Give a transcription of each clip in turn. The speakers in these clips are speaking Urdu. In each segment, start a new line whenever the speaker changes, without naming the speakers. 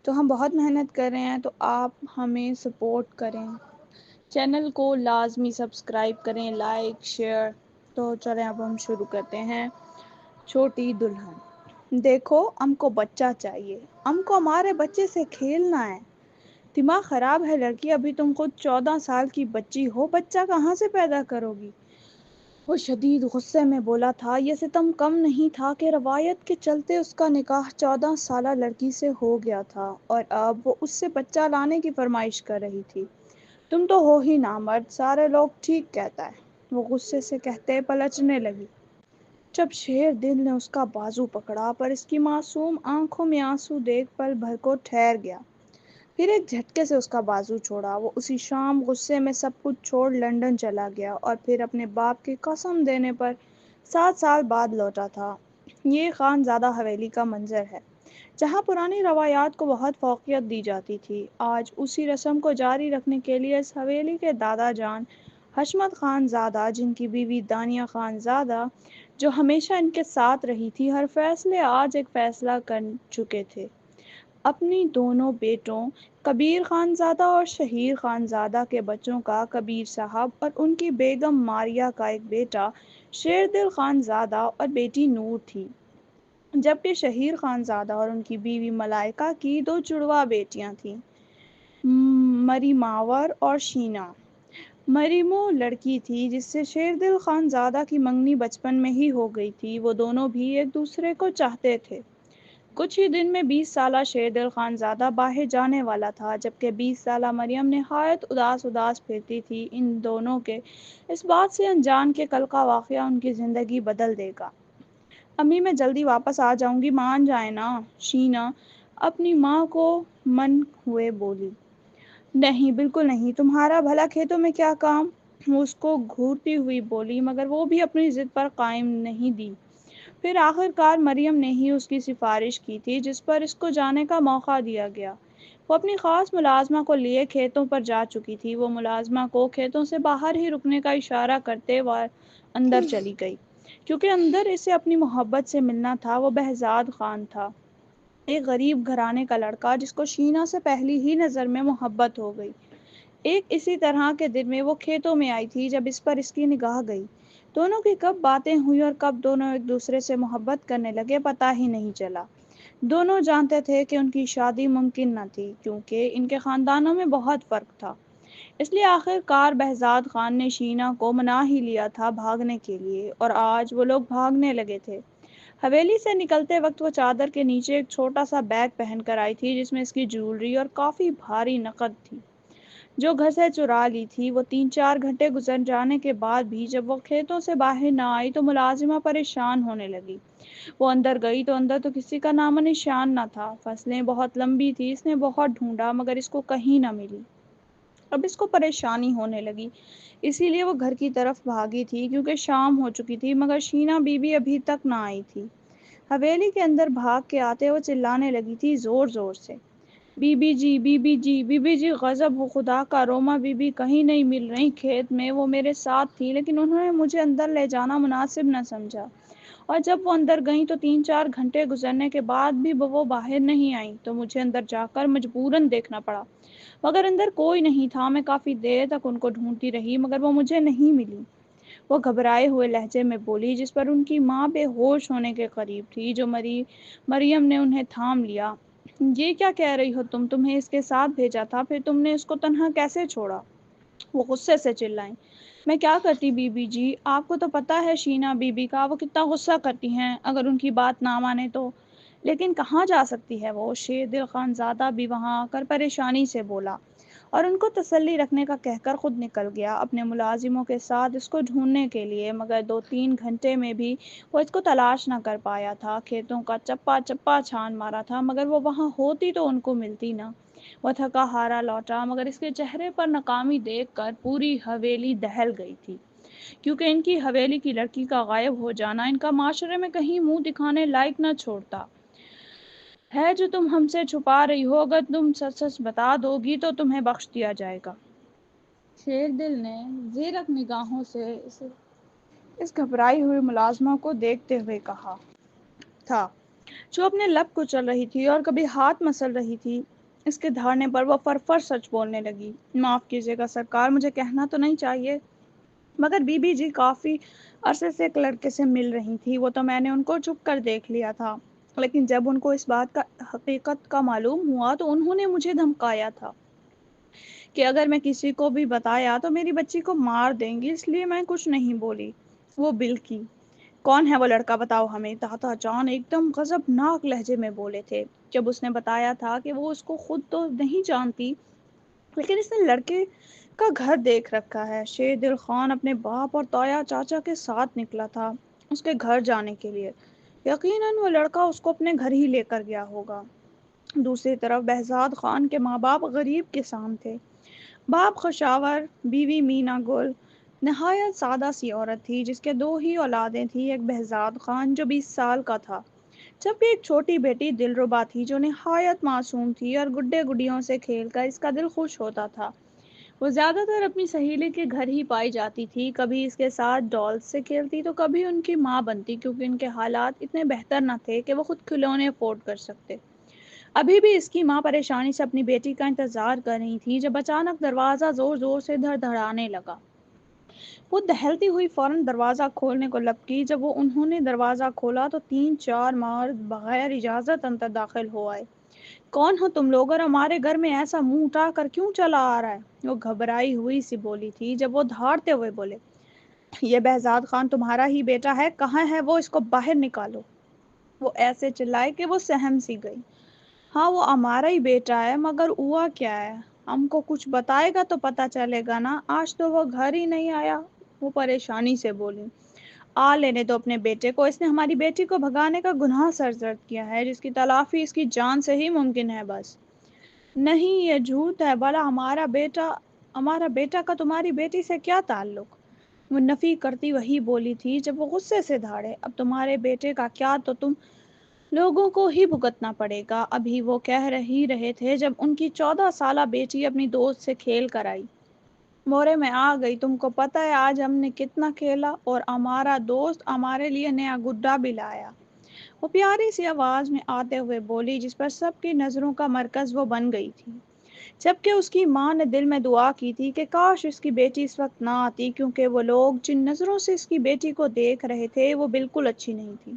تو ہم بہت محنت کر رہے ہیں، تو آپ ہمیں سپورٹ کریں، چینل کو لازمی سبسکرائب کریں، لائک شیئر۔ تو چلیں اب ہم شروع کرتے ہیں۔ چھوٹی دلہن: دیکھو، ہم کو بچہ چاہیے، ہم کو ہمارے بچے سے کھیلنا ہے۔ دماغ خراب ہے لڑکی، ابھی تم خود 14 سال کی بچی ہو، بچہ کہاں سے پیدا کرو گی؟ وہ شدید غصے میں بولا تھا۔ یہ ستم کم نہیں تھا کہ روایت کے چلتے اس کا نکاح 14 سالہ لڑکی سے ہو گیا تھا اور اب وہ اس سے بچہ لانے کی فرمائش کر رہی تھی۔ تم تو ہو ہی نامرد، سارے لوگ ٹھیک کہتا ہے، وہ غصے سے کہتے پلٹنے لگی۔ جب شیر دل نے اس کا بازو پکڑا پر اس کی معصوم آنکھوں میں آنسو دیکھ پل بھر کو ٹھہر گیا، پھر ایک جھٹکے سے اس کا بازو چھوڑا۔ وہ اسی شام غصے میں سب کچھ چھوڑ لندن چلا گیا اور پھر اپنے باپ کی قسم دینے پر 7 سال بعد لوٹا تھا۔ یہ خان زادہ حویلی کا منظر ہے، جہاں پرانی روایات کو بہت فوقیت دی جاتی تھی۔ آج اسی رسم کو جاری رکھنے کے لیے اس حویلی کے دادا جان حشمت خان زادہ، جن کی بیوی دانیہ خان زادہ جو ہمیشہ ان کے ساتھ رہی تھی، ہر فیصلے آج ایک فیصلہ کر چکے تھے۔ اپنی دونوں بیٹوں کبیر خان زادہ اور شہیر خان زادہ کے بچوں کا کبیر صاحب اور ان کی بیگم ماریہ کا ایک بیٹا شیردل خان زادہ اور بیٹی نور تھی، جبکہ شہیر خان زادہ اور ان کی بیوی ملائکہ کی 2 جڑواں بیٹیاں تھیں، مریماور اور شینا۔ مریمو لڑکی تھی جس سے شیردل خان زادہ کی منگنی بچپن میں ہی ہو گئی تھی۔ وہ دونوں بھی ایک دوسرے کو چاہتے تھے۔ کچھ ہی دن میں 20 سالہ شیردل خان زادہ باہر جانے والا تھا، جبکہ 20 سالہ مریم نہایت اداس پھرتی تھی، ان دونوں کے اس بات سے انجان کہ کل کا واقعہ ان کی زندگی بدل دے گا۔ امی میں جلدی واپس آ جاؤں گی، مان جائے نا، شینا اپنی ماں کو من ہوئے بولی۔ نہیں، بالکل نہیں، تمہارا بھلا کھیتوں میں کیا کام؟ وہ اس کو گھورتی ہوئی بولی، مگر وہ بھی اپنی ضد پر قائم نہیں دی۔ پھر آخر کار مریم نے ہی اس کی سفارش کی تھی، جس پر اس کو جانے کا موقع دیا گیا۔ وہ اپنی خاص ملازمہ کو لیے کھیتوں پر جا چکی تھی۔ وہ ملازمہ کو کھیتوں سے باہر ہی رکنے کا اشارہ کرتے وہ اندر چلی گئی، کیونکہ اندر اسے اپنی محبت سے ملنا تھا۔ وہ بہزاد خان تھا، ایک غریب گھرانے کا لڑکا جس کو شینا سے پہلی ہی نظر میں محبت ہو گئی۔ ایک اسی طرح کے دن میں وہ کھیتوں میں آئی تھی جب اس پر اس کی نگاہ گئی۔ دونوں کی کب باتیں ہوئی اور کب دونوں ایک دوسرے سے محبت کرنے لگے پتہ ہی نہیں چلا۔ دونوں جانتے تھے کہ ان کی شادی ممکن نہ تھی، کیونکہ ان کے خاندانوں میں بہت فرق تھا۔ اس لیے آخر کار بہزاد خان نے شینا کو منا ہی لیا تھا بھاگنے کے لیے، اور آج وہ لوگ بھاگنے لگے تھے۔ حویلی سے نکلتے وقت وہ چادر کے نیچے ایک چھوٹا سا بیگ پہن کر آئی تھی، جس میں اس کی جیولری اور کافی بھاری نقد تھی جو گھر سے چرا لی تھی۔ وہ 3-4 گھنٹے گزر جانے کے بعد بھی جب وہ کھیتوں سے باہر نہ آئی تو ملازمہ پریشان ہونے لگی۔ وہ اندر گئی تو اندر تو کسی کا نام و نشان نہ تھا۔ فصلیں بہت لمبی تھی، اس نے بہت ڈھونڈا مگر اس کو کہیں نہ ملی۔ اب اس کو پریشانی ہونے لگی، اسی لیے وہ گھر کی طرف بھاگی تھی، کیونکہ شام ہو چکی تھی، مگر شینا بی بی ابھی تک نہ آئی تھی۔ حویلی کے اندر بھاگ کے آتے وہ چلانے لگی تھی زور زور سے، بی بی جی، بی بی جی، بی بی جی، غضب ہو خدا کا، روما بی بی کہیں نہیں مل رہی۔ کھیت میں وہ میرے ساتھ تھی، لیکن انہوں نے مجھے اندر لے جانا مناسب نہ سمجھا، اور جب وہ اندر گئیں تو 3-4 گھنٹے گزرنے کے بعد بھی وہ باہر نہیں آئیں تو مجھے اندر جا کر مجبوراً دیکھنا پڑا، مگر اندر کوئی نہیں تھا۔ میں کافی دیر تک ان کو ڈھونڈتی رہی مگر وہ مجھے نہیں ملی، وہ گھبرائے ہوئے لہجے میں بولی، جس پر ان کی ماں بے ہوش ہونے کے قریب تھی۔ جو مریم نے انہیں تھام لیا۔ یہ کیا کہہ رہی ہو تم؟ تمہیں اس کے ساتھ بھیجا تھا، پھر تم نے اس کو تنہا کیسے چھوڑا؟ وہ غصے سے چلائیں۔ میں کیا کرتی بی بی جی، آپ کو تو پتہ ہے شینا بی بی کا، وہ کتنا غصہ کرتی ہیں اگر ان کی بات نہ مانے تو۔ لیکن کہاں جا سکتی ہے وہ؟ شیردل خان زادہ بھی وہاں آ کر پریشانی سے بولا، اور ان کو تسلی رکھنے کا کہہ کر خود نکل گیا اپنے ملازموں کے ساتھ اس کو ڈھونڈنے کے لیے، مگر 2-3 گھنٹے میں بھی وہ اس کو تلاش نہ کر پایا تھا۔ کھیتوں کا چپا چپا چھان مارا تھا مگر وہ وہاں ہوتی تو ان کو ملتی نہ۔ وہ تھکا ہارا لوٹا مگر اس کے چہرے پر ناکامی دیکھ کر پوری حویلی دہل گئی تھی، کیونکہ ان کی حویلی کی لڑکی کا غائب ہو جانا ان کا معاشرے میں کہیں منہ دکھانے لائق نہ چھوڑتا ہے۔ جو تم ہم سے چھپا رہی ہو، اگر تم سچ سچ بتا دو گی تو تمہیں بخش دیا جائے گا۔ شیردل نے زیرک نگاہوں سے اس گھبرائی ہوئی ملازمہ کو دیکھتے ہوئے کہا تھا، جو اپنے لب کچل رہی تھی اور کبھی ہاتھ مسل رہی تھی۔ اس کے دھارنے پر وہ فر سچ بولنے لگی۔ معاف کیجیے گا سرکار، مجھے کہنا تو نہیں چاہیے، مگر بی بی جی کافی عرصے سے ایک لڑکے سے مل رہی تھی، وہ تو میں نے ان کو چھپ کر دیکھ لیا تھا، لیکن جب ان کو اس بات کا حقیقت کا معلوم ہوا تو انہوں نے مجھے دھمکایا تھا کہ اگر میں کسی کو بھی بتایا تو میری بچی کو مار دیں گی، اس لیے میں کچھ نہیں بولی۔ وہ بل کی کون ہے وہ لڑکا، بتاؤ ہمیں، دادا جان ایک دم غضبناک لہجے میں بولے تھے۔ جب اس نے بتایا تھا کہ وہ اس کو خود تو نہیں جانتی، لیکن اس نے لڑکے کا گھر دیکھ رکھا ہے۔ شیر دل خان اپنے باپ اور تایا چاچا کے ساتھ نکلا تھا اس کے گھر جانے کے لیے، یقیناً وہ لڑکا اس کو اپنے گھر ہی لے کر گیا ہوگا۔ دوسری طرف بہزاد خان کے ماں باپ غریب کسان تھے۔ باپ خشاور، بیوی مینا گل نہایت سادہ سی عورت تھی جس کے دو ہی اولادیں تھیں، ایک بہزاد خان جو 20 سال کا تھا، جبکہ ایک چھوٹی بیٹی دلربا تھی جو نہایت معصوم تھی اور گڈے گڈیوں سے کھیل کر اس کا دل خوش ہوتا تھا۔ وہ زیادہ تر اپنی سہیلی کے گھر ہی پائی جاتی تھی، کبھی اس کے ساتھ ڈالز سے کھیلتی تو کبھی ان کی ماں بنتی، کیونکہ ان کے حالات اتنے بہتر نہ تھے کہ وہ خود کھلونے افورڈ کر سکتے۔ ابھی بھی اس کی ماں پریشانی سے اپنی بیٹی کا انتظار کر رہی تھی جب اچانک دروازہ زور زور سے دھڑ دھڑانے لگا۔ وہ دہلتی ہوئی فوراً دروازہ کھولنے کو لپکی۔ جب انہوں نے دروازہ کھولا تو 3-4 مرد بغیر اجازت اندر داخل ہو آئے۔ کون ہو تم لوگ اور ہمارے گھر میں ایسا منہ اٹھا کر کیوں چلا آ رہا ہے؟ وہ گھبرائی ہوئی سی بولی تھی جب وہ دھاڑتے ہوئے بولے، یہ بہزاد خان تمہارا ہی بیٹا ہے، کہاں ہے وہ، اس کو باہر نکالو۔ وہ ایسے چلائے کہ وہ سہم سی گئی۔ ہاں وہ ہمارا ہی بیٹا ہے، مگر ہوا کیا ہے، ہم کو کچھ بتائے گا تو پتہ چلے گا نا، آج تو وہ گھر ہی نہیں آیا۔ وہ پریشانی سے بولی، آ لینے دو اپنے بیٹے کو، اس نے ہماری بیٹی کو بھگانے کا گناہ سرزد کیا ہے جس کی تلافی اس کی جان سے ہی ممکن ہے بس۔ نہیں یہ جھوٹ ہے، بھلا ہمارا بیٹا کا تمہاری بیٹی سے کیا تعلق؟ وہ نفی کرتی وہی بولی تھی جب وہ غصے سے دھاڑے، اب تمہارے بیٹے کا کیا تو تم لوگوں کو ہی بھگتنا پڑے گا۔ ابھی وہ کہہ رہے تھے جب ان کی 14 سالہ بیٹی اپنی دوست سے کھیل کر آئی، مورے میں آ گئی، تم کو پتہ ہے آج ہم نے کتنا کھیلا، اور ہمارا دوست ہمارے لیے نیا گڈا بھی لایا۔ وہ پیاری سی آواز میں آتے ہوئے بولی جس پر سب کی نظروں کا مرکز وہ بن گئی تھی، جبکہ اس کی ماں نے دل میں دعا کی تھی کہ کاش اس کی بیٹی اس وقت نہ آتی، کیونکہ وہ لوگ جن نظروں سے اس کی بیٹی کو دیکھ رہے تھے وہ بالکل اچھی نہیں تھی۔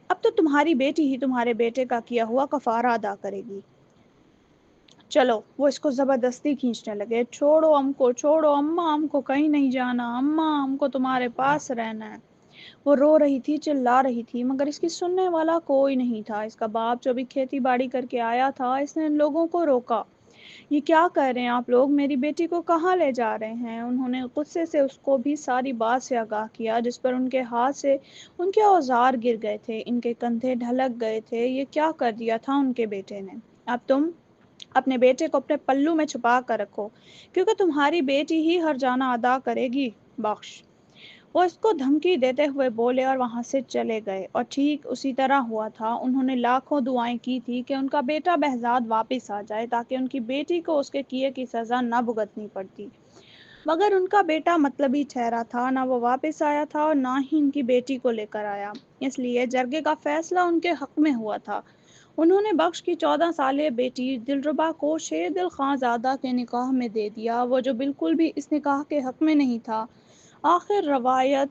اب تو تمہاری بیٹی ہی تمہارے بیٹے کا کیا ہوا کفارہ ادا کرے گی۔ چلو، وہ اس کو زبردستی کھینچنے لگے، چھوڑو ہم کو، چھوڑو اماں، ہم کو کہیں نہیں جانا، اماں ہم کو تمہارے پاس رہنا ہے۔ وہ رو رہی تھی، چلا رہی تھی، مگر اس کی سننے والا کوئی نہیں تھا۔ اس کا باپ جو بھی کھیتی باڑی کر کے آیا تھا، اس نے ان لوگوں کو روکا۔ یہ کیا کر رہے ہیں آپ لوگ، میری بیٹی کو کہاں لے جا رہے ہیں؟ انہوں نے غصے سے اس کو بھی ساری بات سے آگاہ کیا، جس پر ان کے ہاتھ سے ان کے اوزار گر گئے تھے، ان کے کندھے ڈھلک گئے تھے۔ یہ کیا کر دیا تھا ان کے بیٹے نے؟ اب تم اپنے بیٹے کو اپنے پلو میں چھپا کر رکھو، کیونکہ تمہاری بیٹی ہی ہر جانا ادا کرے گی، بخش۔ وہ اس کو دھمکی دیتے ہوئے بولے اور وہاں سے چلے گئے، اور ٹھیک اسی طرح ہوا تھا۔ انہوں نے لاکھوں دعائیں کی تھی کہ ان کا بیٹا بہزاد واپس آ جائے تاکہ ان کی بیٹی کو اس کے کیے کی سزا نہ بھگتنی پڑتی، مگر ان کا بیٹا مطلبی ٹھہرا تھا، نہ وہ واپس آیا تھا اور نہ ہی ان کی بیٹی کو لے کر آیا۔ اس لیے جرگے کا فیصلہ ان کے حق میں ہوا تھا۔ انہوں نے بخش کی 14 سالہ بیٹی دلربا کو شیر دل خان زادہ کے نکاح میں دے دیا، وہ جو بالکل بھی اس نکاح کے حق میں نہیں تھا۔ آخر روایت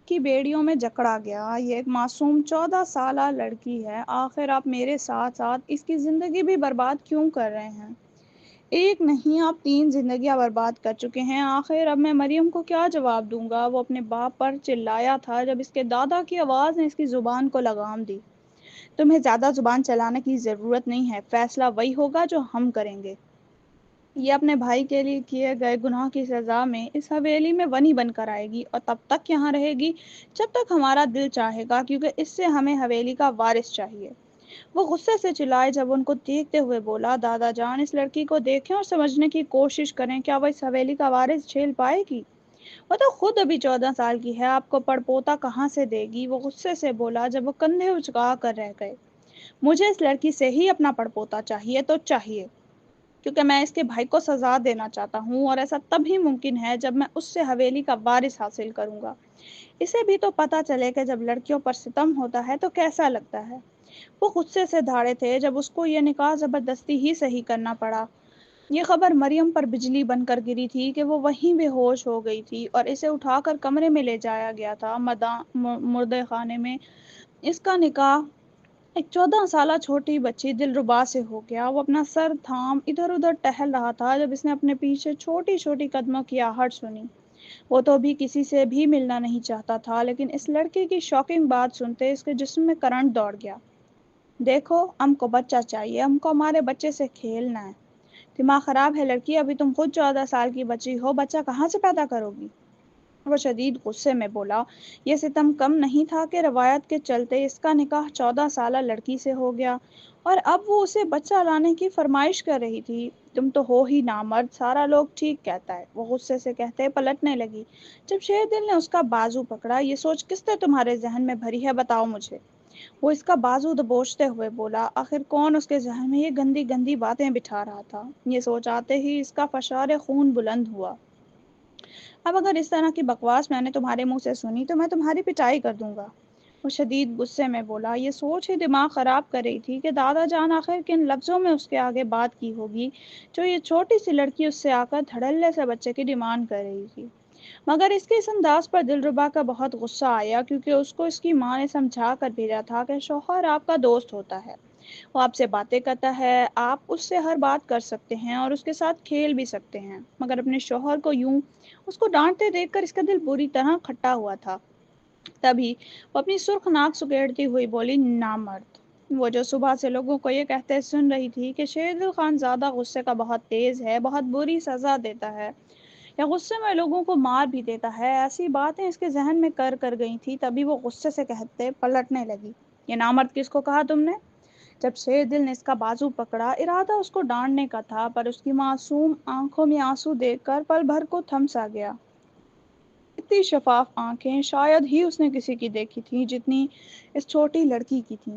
کی بیڑیوں میں جکڑا گیا۔ یہ ایک معصوم 14 سالہ لڑکی ہے، آخر آپ میرے ساتھ ساتھ اس کی زندگی بھی برباد کیوں کر رہے ہیں؟ ایک نہیں، آپ 3 زندگیاں برباد کر چکے ہیں۔ آخر اب میں مریم کو کیا جواب دوں گا؟ وہ اپنے باپ پر چلایا تھا جب اس کے دادا کی آواز نے اس کی زبان کو لگام دی۔ تمہیں زیادہ زبان چلانے کی ضرورت نہیں ہے، فیصلہ وہی ہوگا جو ہم کریں گے۔ یہ اپنے بھائی کے لیے کیے گئے گناہ کی سزا میں اس حویلی میں ونی بن کر آئے گی، اور تب تک یہاں رہے گی جب تک ہمارا دل چاہے گا، کیونکہ اس سے ہمیں حویلی کا وارث چاہیے۔ وہ غصے سے چلائے جب ان کو دیکھتے ہوئے بولا، دادا جان اس لڑکی کو دیکھیں اور سمجھنے کی کوشش کریں، کیا وہ اس حویلی کا وارث جھیل پائے گی؟ وہ تو خود ابھی 14 سال کی ہے، آپ کو پڑ پوتا کہاں سے دے گی؟ وہ غصے سے بولا جب وہ کندھے اچکا کر رہ گئے۔ مجھے اس لڑکی سے ہی اپنا پڑ پوتا چاہیے تو چاہیے، کیونکہ میں اس کے بھائی کو سزا دینا چاہتا ہوں، اور ایسا تب ہی ممکن ہے جب میں اس سے حویلی کا وارث حاصل کروں گا۔ اسے بھی تو پتہ چلے کہ جب لڑکیوں پر ستم ہوتا ہے تو کیسا لگتا ہے۔ وہ غصے سے دھاڑے تھے جب اس کو یہ نکاح زبردستی ہی صحیح کرنا پڑا۔ یہ خبر مریم پر بجلی بن کر گری تھی کہ وہ وہیں بے ہوش ہو گئی تھی اور اسے اٹھا کر کمرے میں لے جایا گیا تھا مردے خانے میں۔ اس کا نکاح ایک 14 سالہ چھوٹی بچی دلربا سے ہو گیا۔ وہ اپنا سر تھام ادھر ادھر ٹہل رہا تھا جب اس نے اپنے پیچھے چھوٹی چھوٹی قدموں کی آہٹ سنی۔ وہ تو ابھی کسی سے بھی ملنا نہیں چاہتا تھا، لیکن اس لڑکے کی شاکنگ بات سنتے اس کے جسم میں کرنٹ دوڑ گیا۔ دیکھو، ہم کو بچہ چاہیے، ہم کو ہمارے بچے سے کھیلنا ہے۔ دماغ خراب ہے لڑکی، ابھی تم خود 14 سال کی بچی ہو، بچہ کہاں سے پیدا کرو گی؟ وہ شدید غصے میں بولا۔ یہ ستم کم نہیں تھا کہ روایت کے چلتے اس کا نکاح 14 سالہ لڑکی سے ہو گیا اور اب وہ اسے بچہ لانے کی فرمائش کر رہی تھی۔ تم تو ہو ہی نامرد، سارا لوگ ٹھیک کہتا ہے، وہ غصے سے کہتے پلٹنے لگی۔ جب شیر دل نے اس کا بازو پکڑا، یہ سوچ کس نے تمہارے ذہن میں بھری ہے، بتاؤ مجھے؟ وہ اس کا بازو دبوچتے ہوئے بولا۔ آخر کون اس کے ذہن میں یہ گندی گندی باتیں بٹھا رہا تھا؟ یہ سوچ آتے ہی اس کا فشار خون بلند ہوا۔ اب اگر اس طرح کی بکواس میں نے تمہارے منہ سے سنی تو میں تمہاری پٹائی کر دوں گا، وہ شدید غصے میں بولا۔ یہ سوچ ہی دماغ خراب کر رہی تھی کہ دادا جان آخر کن لفظوں میں اس کے آگے بات کی ہوگی جو یہ چھوٹی سی لڑکی اس سے آ کر دھڑلے سے بچے کی ڈیمانڈ کر رہی تھی۔ مگر اس کے اس انداز پر دلربا کا بہت غصہ آیا، کیونکہ اس کو اس کی ماں نے سمجھا کر بھیجا تھا کہ شوہر آپ کا دوست ہوتا ہے، وہ آپ سے باتیں کرتا ہے، آپ اس سے ہر بات کر سکتے ہیں اور اس کے ساتھ کھیل بھی سکتے ہیں۔ مگر اپنے شوہر کو یوں اس کو ڈانٹتے دیکھ کر اس کا دل بری طرح کھٹا ہوا تھا۔ تبھی وہ اپنی سرخ ناک سکیڑتی ہوئی بولی، نامرد! وہ جو صبح سے لوگوں کو یہ کہتے سن رہی تھی کہ شیر دل خان زادہ غصے کا بہت تیز ہے، بہت بری سزا دیتا ہے یا غصے میں لوگوں کو مار بھی دیتا ہے، ایسی باتیں اس کے ذہن میں کر گئی تھی۔ تبھی وہ غصے سے کہتے پلٹنے لگی، یہ نامرد کس کو کہا تم نے؟ جب شیر دل نے اس کا بازو پکڑا، ارادہ اس کو ڈانٹنے کا تھا، پر اس کی معصوم آنکھوں میں آنسو دیکھ کر پل بھر کو تھم سا گیا۔ اتنی شفاف آنکھیں شاید ہی اس نے کسی کی دیکھی تھی جتنی اس چھوٹی لڑکی کی تھی۔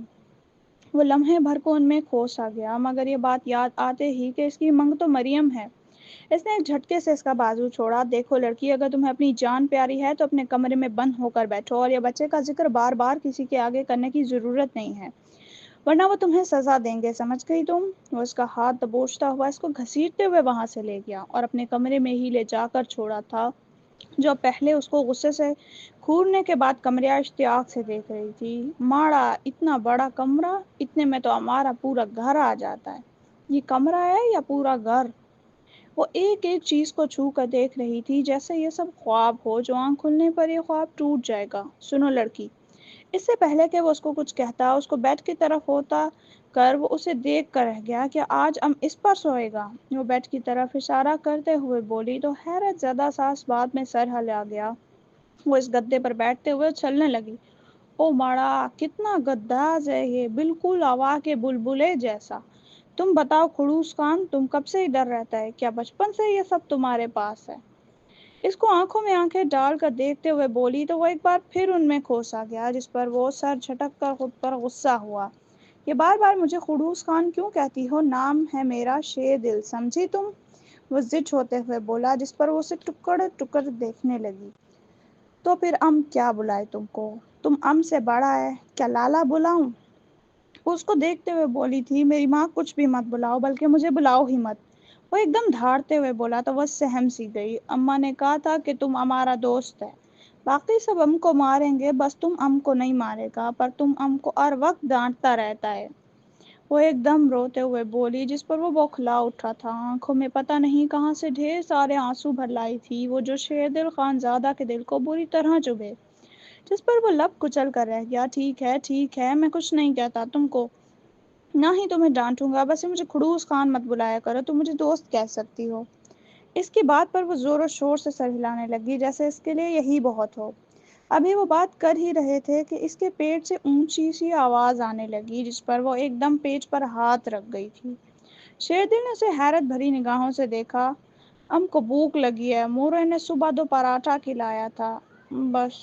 وہ لمحے بھر کو ان میں کھو سا گیا، مگر یہ بات یاد آتے ہی کہ اس کی منگ تو مریم ہے، اس نے ایک جھٹکے سے اس کا بازو چھوڑا۔ دیکھو لڑکی، اگر تمہیں اپنی جان پیاری ہے تو اپنے کمرے میں بند ہو کر بیٹھو اور یہ بچے کا ذکر بار بار کسی کے آگے کرنے کی ضرورت نہیں ہے، ورنہ وہ تمہیں سزا دیں گے، سمجھ گئی تم؟ وہ اس کا ہاتھ دبوچتا ہوا اس کو گھسیٹتے ہوئے وہاں سے لے گیا اور اپنے کمرے میں ہی لے جا کر چھوڑا تھا، جو پہلے اس کو غصے سے کھورنے کے بعد کمرہ اشتیاق سے دیکھ رہی تھی۔ ماڑا، اتنا بڑا کمرہ، اتنے میں تو ہمارا پورا گھر آ جاتا ہے، یہ کمرہ ہے یا پورا گھر؟ وہ ایک ایک چیز کو چھو کر دیکھ رہی تھی جیسے یہ سب خواب ہو جو آنکھ کھلنے پر یہ خواب ٹوٹ جائے گا۔ سنو لڑکی، اس سے پہلے کہ وہ اس کو کچھ کہتا، اس کو بیڈ کی طرف ہوتا کر وہ اسے دیکھ کر رہ گیا، کیا آج ہم اس پر سوئے گا؟ وہ بیڈ کی طرف اشارہ کرتے ہوئے بولی تو حیرت زدہ سا اس بات میں سر ہلا گیا۔ وہ اس گدے پر بیٹھتے ہوئے چھلنے لگی۔ او ماڑا، کتنا گداز ہے یہ، بالکل ہوا کے بلبلے جیسا۔ تم بتاؤ خڑوس خان، تم کب سے ادھر رہتا ہے؟ کیا بچپن سے یہ سب تمہارے پاس ہے؟ اس کو آنکھوں میں آنکھیں ڈال کر دیکھتے ہوئے بولی تو وہ ایک بار پھر ان میں کھو سا گیا، جس پر وہ سر جھٹک کر خود پر غصہ ہوا۔ یہ بار بار مجھے خڑوس خان کیوں کہتی ہو؟ نام ہے میرا شیر دل، سمجھی تم؟ وہ زچ ہوتے ہوئے بولا، جس پر وہ اسے ٹکڑ ٹکڑ دیکھنے لگی۔ تو پھر ام کیا بلائے تم کو؟ تم ام سے بڑا ہے، کیا لالا بلاؤں؟ وہ اس کو دیکھتے ہوئے بولی تھی، میری ماں کچھ بھی مت بلاؤ، بلکہ مجھے بلاؤ ہی مت۔ وہ ایک دم دھاڑتے ہوئے بولا تو وہ سہم سی گئی۔ اماں نے کہا تھا کہ تم ہمارا دوست ہے، باقی سب ام کو ماریں گے، بس تم ام کو نہیں مارے گا، پر تم ام کو ہر وقت ڈانٹتا رہتا ہے۔ وہ ایک دم روتے ہوئے بولی، جس پر وہ بوکھلا اٹھا تھا، آنکھوں میں پتہ نہیں کہاں سے ڈھیر سارے آنسو بھر لائی تھی وہ، جو شیر دل خان زادہ کے دل کو بری طرح چبھے۔ جس پر وہ لب کچل کر رہ گیا، ٹھیک ہے، میں کچھ نہیں کہتا تم کو، نہ ہی تمہیں ڈانٹوں گا، بس مجھے خڑوس خان مت بلایا کرو، تم مجھے دوست کہہ سکتی ہو۔ اس کی بات پر وہ زور و شور سے سر ہلانے لگی جیسے اس کے لیے یہی بہت ہو۔ ابھی وہ بات کر ہی رہے تھے کہ اس کے پیٹ سے اونچی سی آواز آنے لگی، جس پر وہ ایک دم پیٹ پر ہاتھ رکھ گئی تھی۔ شیر دل نے اسے حیرت بھری نگاہوں سے دیکھا۔ ام کو بھوک لگی ہے، مورے نے صبح 2 پراٹھا کھلایا تھا، بس،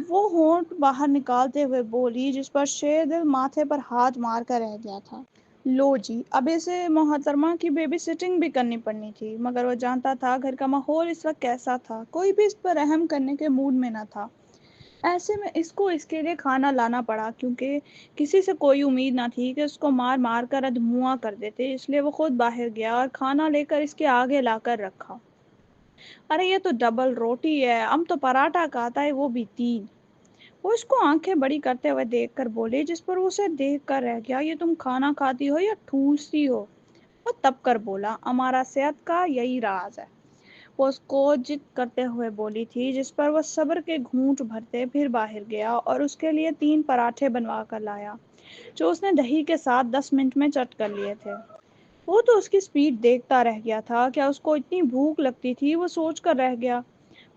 وہ ہونٹ باہر نکالتے ہوئے بولی، جس پر شیر دل ماتھے پر ہاتھ مار کر رہ گیا تھا۔ لو جی، اب اسے محترمہ کی بیبی سٹنگ بھی کرنی پڑنی تھی، مگر وہ جانتا تھا گھر کا ماحول اس وقت کیسا تھا، کوئی بھی اس پر رحم کرنے کے موڈ میں نہ تھا۔ ایسے میں اس کو اس کے لیے کھانا لانا پڑا، کیونکہ کسی سے کوئی امید نہ تھی کہ اس کو مار مار کر ادھموا کر دیتے، اس لیے وہ خود باہر گیا اور کھانا لے کر اس کے آگے لا کر رکھا۔ ارے یہ تو ڈبل روٹی ہے، ہم تو پراٹھا کھاتا ہے، وہ بھی 3۔ وہ اس کو آنکھیں بڑی کرتے ہوئے دیکھ کر بولے، جس پر وہ اسے دیکھ کر رہ گیا، یہ تم کھانا کھاتی ہو یا ٹھوستی ہو؟ وہ تب کر بولا، ہمارا صحت کا یہی راز ہے۔ وہ اس کو ضد کرتے ہوئے بولی تھی، جس پر وہ صبر کے گھونٹ بھرتے پھر باہر گیا اور اس کے لیے 3 پراٹھے بنوا کر لایا، جو اس نے دہی کے ساتھ 10 منٹ میں چٹ کر لیے تھے۔ وہ تو اس کی سپیڈ دیکھتا رہ گیا تھا، کیا اس کو اتنی بھوک لگتی تھی، وہ سوچ کر رہ گیا۔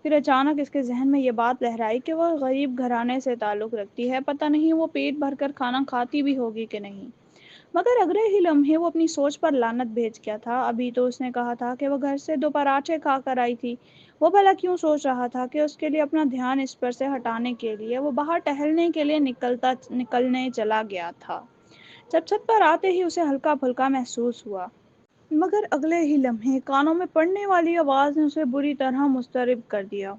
پھر اچانک اس کے ذہن میں یہ بات لہرائی کہ وہ غریب گھرانے سے تعلق رکھتی ہے، پتہ نہیں وہ پیٹ بھر کر کھانا کھاتی بھی ہوگی کہ نہیں۔ مگر اگلے ہی لمحے وہ اپنی سوچ پر لعنت بھیج گیا تھا۔ ابھی تو اس نے کہا تھا کہ وہ گھر سے 2 پراٹھے کھا کر آئی تھی۔ وہ بھلا کیوں سوچ رہا تھا کہ اس کے لیے اپنا دھیان اس پر سے ہٹانے کے لیے وہ باہر ٹہلنے کے لیے نکلنے چلا گیا تھا، جب چھت پر آتے ہی اسے ہلکا پھلکا محسوس ہوا۔ مگر اگلے ہی لمحے کانوں میں پڑنے والی آواز نے اسے بری طرح مضطرب کر دیا۔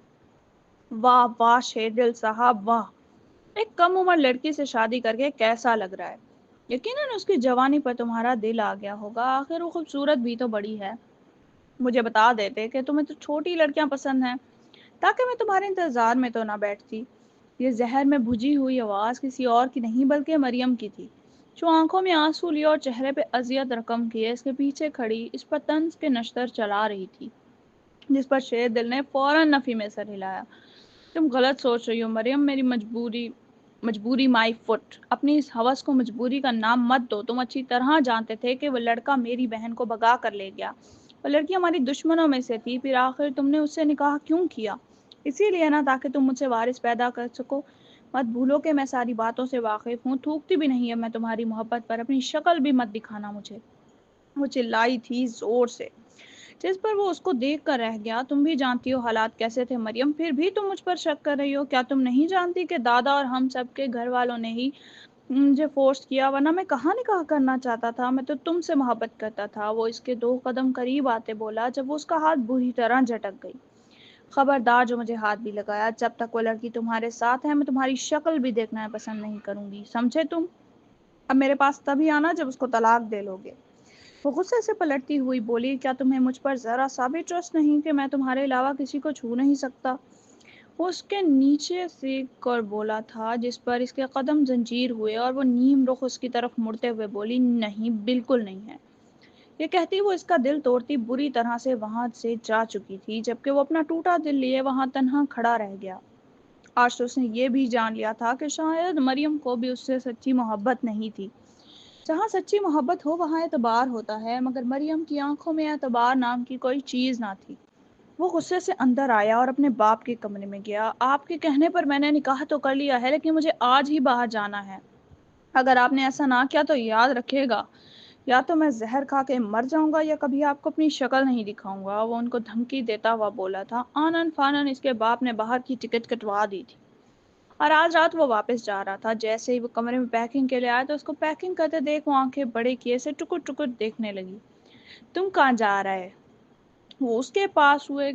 واہ واہ شیردل صاحب واہ! ایک کم عمر لڑکی سے شادی کر کے کیسا لگ رہا ہے؟ یقیناً اس کی جوانی پر تمہارا دل آ گیا ہوگا، آخر وہ خوبصورت بھی تو بڑی ہے۔ مجھے بتا دیتے کہ تمہیں تو چھوٹی لڑکیاں پسند ہیں، تاکہ میں تمہارے انتظار میں تو نہ بیٹھتی۔ یہ زہر میں بھجی ہوئی آواز کسی اور کی نہیں بلکہ مریم کی تھی، جو آنکھوں میں آنسو لیے اور چہرے پہ اذیت رقم کیے اس کے پیچھے کھڑی اس پر طنز کے نشتر چلا رہی تھی، جس پر شیر دل نے فوراً نفی میں سر ہلایا۔ تم غلط سوچ رہی ہو مریم، میری مجبوری مائی فٹ۔ اپنی اس ہوس کو مجبوری کا نام مت دو، تم اچھی طرح جانتے تھے کہ وہ لڑکا میری بہن کو بھگا کر لے گیا، وہ لڑکی ہماری دشمنوں میں سے تھی، پھر آخر تم نے اس سے نکاح کیوں کیا؟ اسی لیے نا، تاکہ تم مجھ سے وارث پیدا کر سکو۔ مت بھولو کہ میں ساری باتوں سے واقف ہوں، تھوکتی بھی نہیں اب میں تمہاری محبت پر، اپنی شکل بھی مت دکھانا مجھے۔ وہ چلائی تھی زور سے، جس پر وہ اس کو دیکھ کر رہ گیا۔ تم بھی جانتی ہو حالات کیسے تھے مریم، پھر بھی تم مجھ پر شک کر رہی ہو؟ کیا تم نہیں جانتی کہ دادا اور ہم سب کے گھر والوں نے ہی مجھے فورس کیا، ورنہ میں کہاں نکاح کرنا چاہتا تھا، میں تو تم سے محبت کرتا تھا۔ وہ اس کے 2 قدم قریب آتے بولا، جب وہ اس کا ہاتھ بری طرح جھٹک گئی۔ خبردار جو مجھے ہاتھ بھی لگایا، جب تک وہ لڑکی تمہارے ساتھ ہے میں تمہاری شکل بھی دیکھنا پسند نہیں کروں گی، سمجھے تم؟ اب میرے پاس تبھی آنا جب اس کو طلاق دے لوگے۔ وہ غصے سے پلٹتی ہوئی بولی، کیا تمہیں مجھ پر ذرا سا بھی ٹرسٹ نہیں کہ میں تمہارے علاوہ کسی کو چھو نہیں سکتا؟ وہ اس کے نیچے سیکھ کر بولا تھا، جس پر اس کے قدم زنجیر ہوئے اور وہ نیم رخ اس کی طرف مڑتے ہوئے بولی، نہیں بالکل نہیں ہے۔ یہ کہتی وہ اس کا دل توڑتی بری طرح سے وہاں سے جا چکی تھی، جبکہ وہ اپنا ٹوٹا دل لیے وہاں تنہا کھڑا رہ گیا۔ آج تو اس نے یہ بھی جان لیا تھا کہ شاید مریم کو بھی اس سے سچی محبت نہیں تھی۔ جہاں سچی محبت ہو وہاں اعتبار ہوتا ہے، مگر مریم کی آنکھوں میں اعتبار نام کی کوئی چیز نہ تھی۔ وہ غصے سے اندر آیا اور اپنے باپ کے کمرے میں گیا۔ آپ کے کہنے پر میں نے نکاح تو کر لیا ہے، لیکن مجھے آج ہی باہر جانا ہے۔ اگر آپ نے ایسا نہ کیا تو یاد رکھیے گا، یا تو میں زہر کھا کے مر جاؤں گا یا کبھی آپ کو اپنی شکل نہیں دکھاؤں گا۔ وہ ان کو دھمکی دیتا ہوا بولا تھا۔ آنن فانن اس کے باپ نے باہر کی ٹکٹ کٹوا دی تھی اور آج رات وہ واپس جا رہا تھا۔ جیسے ہی وہ کمرے میں پیکنگ کے لیے آیا تو اس کو پیکنگ کرتے دیکھ وہ آنکھیں بڑے کیے سے ٹکر ٹکر دیکھنے لگی۔ تم کہاں جا رہا ہے؟ وہ اس کے پاس ہوئے